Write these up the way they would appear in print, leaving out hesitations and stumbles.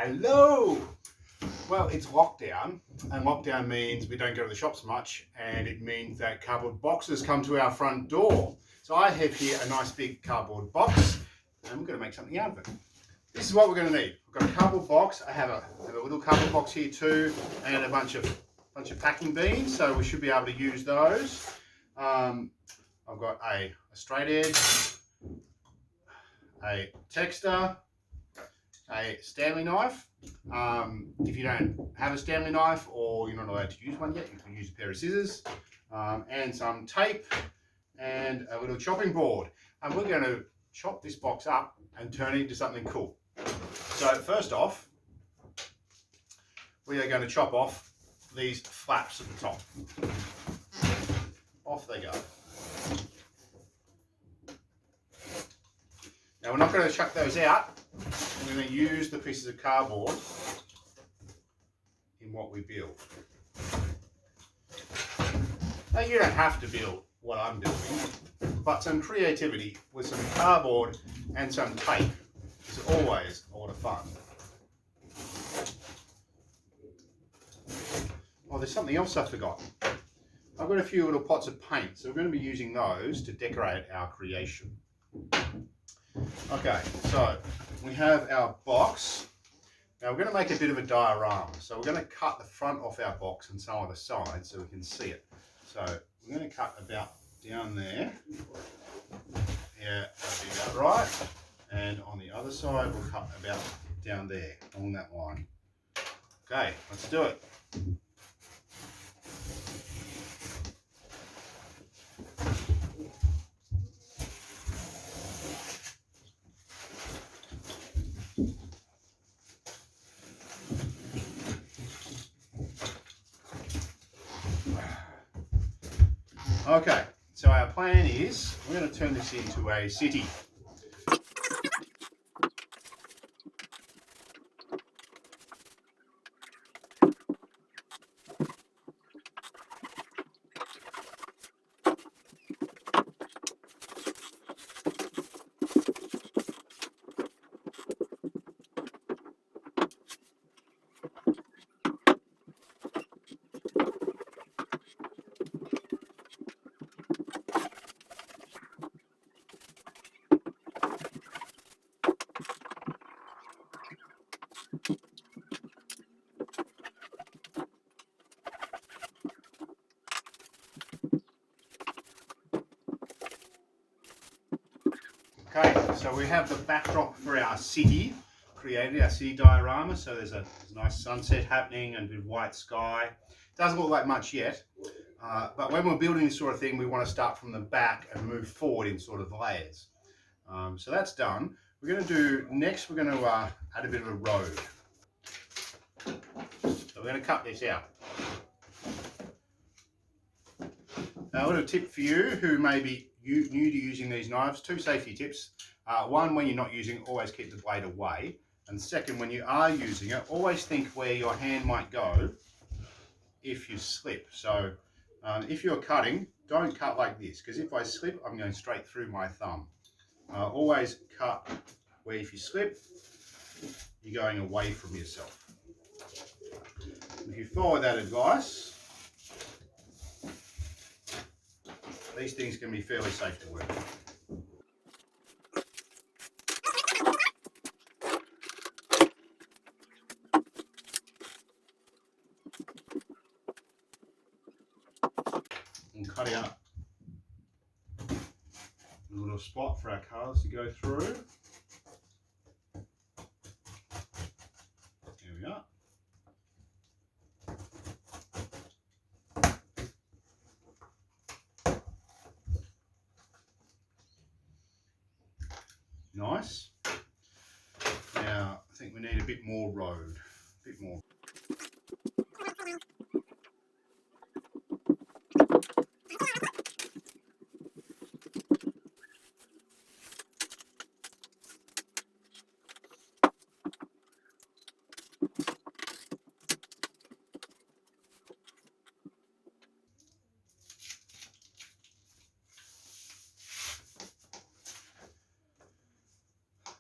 Hello! Well, it's lockdown, and lockdown means we don't go to the shops much, and it means that cardboard boxes come to our front door. So I have here a nice big cardboard box, and we're going to make something out of it. This is what we're going to need. I've got a cardboard box. I have a little cardboard box here too, and a bunch of packing beans, so we should be able to use those. I've got a straight edge, a texter, a Stanley knife. If you don't have a Stanley knife or you're not allowed to use one yet, you can use a pair of scissors, and some tape and a little chopping board. And we're going to chop this box up and turn it into something cool. So first off, we are going to chop off these flaps at the top. Off they go. Now we're not going to chuck those out. We're going to use the pieces of cardboard in what we build. Now you don't have to build what I'm doing, but some creativity with some cardboard and some tape is always a lot of fun. Oh, there's something else I forgot. I've got a few little pots of paint, so we're going to be using those to decorate our creation. Okay, so we have our box. Now we're going to make a bit of a diorama. So we're going to cut the front off our box and some of the sides so we can see it. So we're going to cut about down there. Yeah, that'll be about right. And on the other side, we'll cut about down there, along that line. Okay, let's do it. Okay, so our plan is we're going to turn this into a city. Okay, so we have the backdrop for our city created, our city diorama. So there's a nice sunset happening and a white sky. Doesn't look like much yet, but when we're building this sort of thing, we want to start from the back and move forward in sort of layers. So that's done. We're going to do, next we're going to add a bit of a road. So we're going to cut this out. Now a little tip for you who may be new to using these knives, two safety tips. One, when you're not using it, always keep the blade away. And second, when you are using it, always think where your hand might go if you slip. So if you're cutting, don't cut like this, because if I slip, I'm going straight through my thumb. Always cut where if you slip, you're going away from yourself. If you follow that advice, these things can be fairly safe to work with. And cut out a little spot for our colours to go through. There we are. Nice. Now, I think we need a bit more road, a bit more.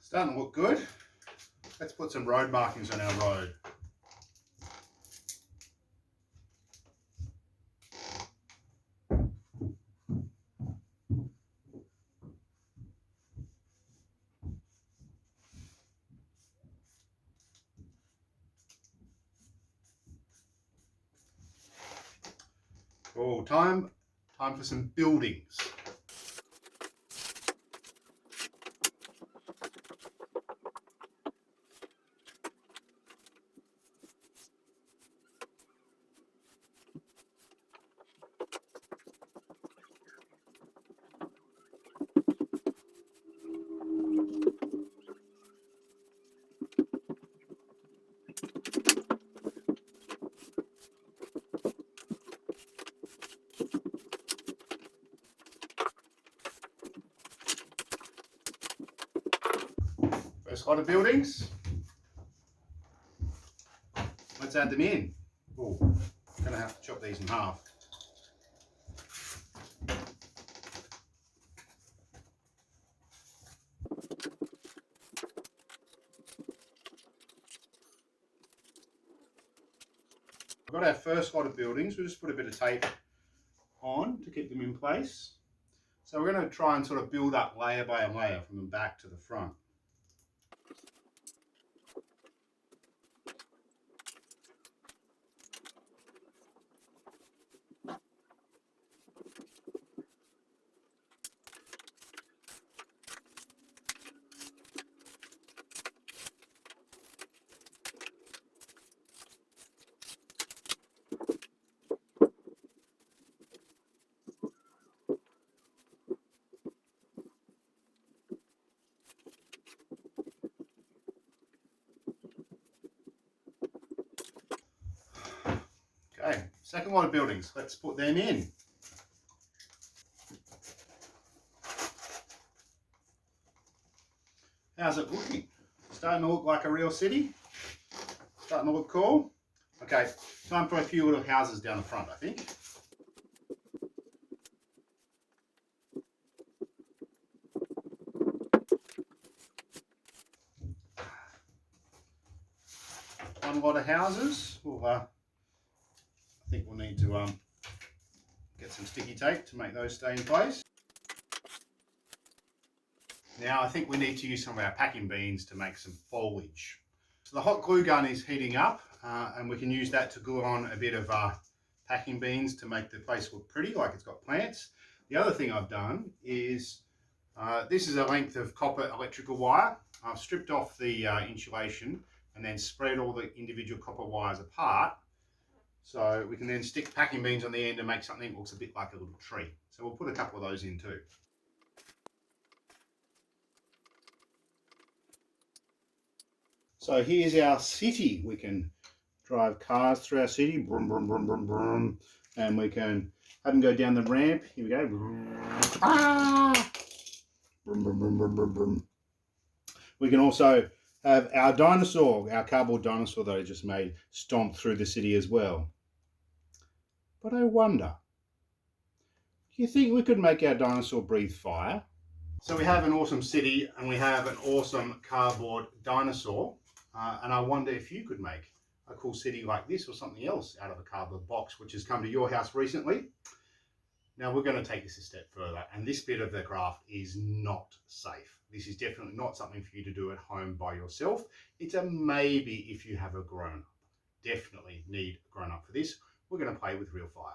Starting to look good. Let's put some road markings on our road. Oh, time for some buildings. First lot of buildings. Let's add them in. Oh, I'm going to have to chop these in half. We've got our first lot of buildings. We'll just put a bit of tape on to keep them in place. So we're going to try and sort of build up layer by layer from the back to the front. Okay, second lot of buildings. Let's put them in. How's it looking? Starting to look like a real city? Starting to look cool? Okay, time for a few little houses down the front, I think. One lot of houses. I think we'll need to get some sticky tape to make those stay in place. Now I think we need to use some of our packing beans to make some foliage. So the hot glue gun is heating up and we can use that to glue on a bit of packing beans to make the place look pretty, like it's got plants. The other thing I've done is, this is a length of copper electrical wire. I've stripped off the insulation and then spread all the individual copper wires apart. So we can then stick packing beans on the end and make something that looks a bit like a little tree. So we'll put a couple of those in too. So here's our city. We can drive cars through our city, brum, brum, brum, brum, brum, and we can have them go down the ramp. Here we go. Ah! Brum, brum, brum, brum, brum, brum. We can also have our dinosaur, our cardboard dinosaur that I just made, stomp through the city as well. But I wonder, do you think we could make our dinosaur breathe fire? So we have an awesome city and we have an awesome cardboard dinosaur. And I wonder if you could make a cool city like this or something else out of a cardboard box, which has come to your house recently. Now we're going to take this a step further, and this bit of the craft is not safe. This is definitely not something for you to do at home by yourself. It's a maybe if you have a grown-up. Definitely need a grown-up for this. We're going to play with real fire.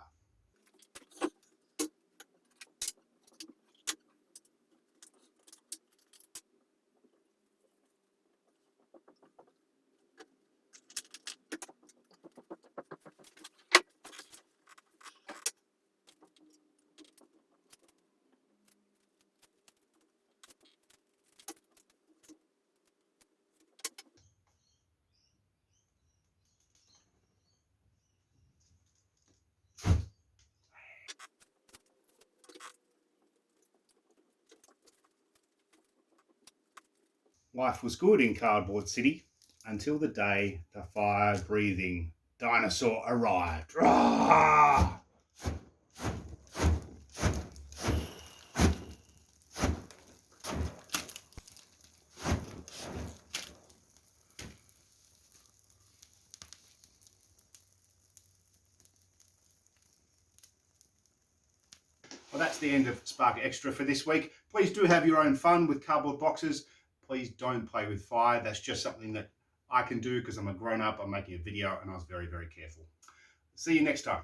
Life was good in Cardboard City until the day the fire-breathing dinosaur arrived. Rawr! Well, that's the end of Spark Extra for this week. Please do have your own fun with cardboard boxes. Please don't play with fire. That's just something that I can do because I'm a grown-up. I'm making a video and I was very, very careful. See you next time.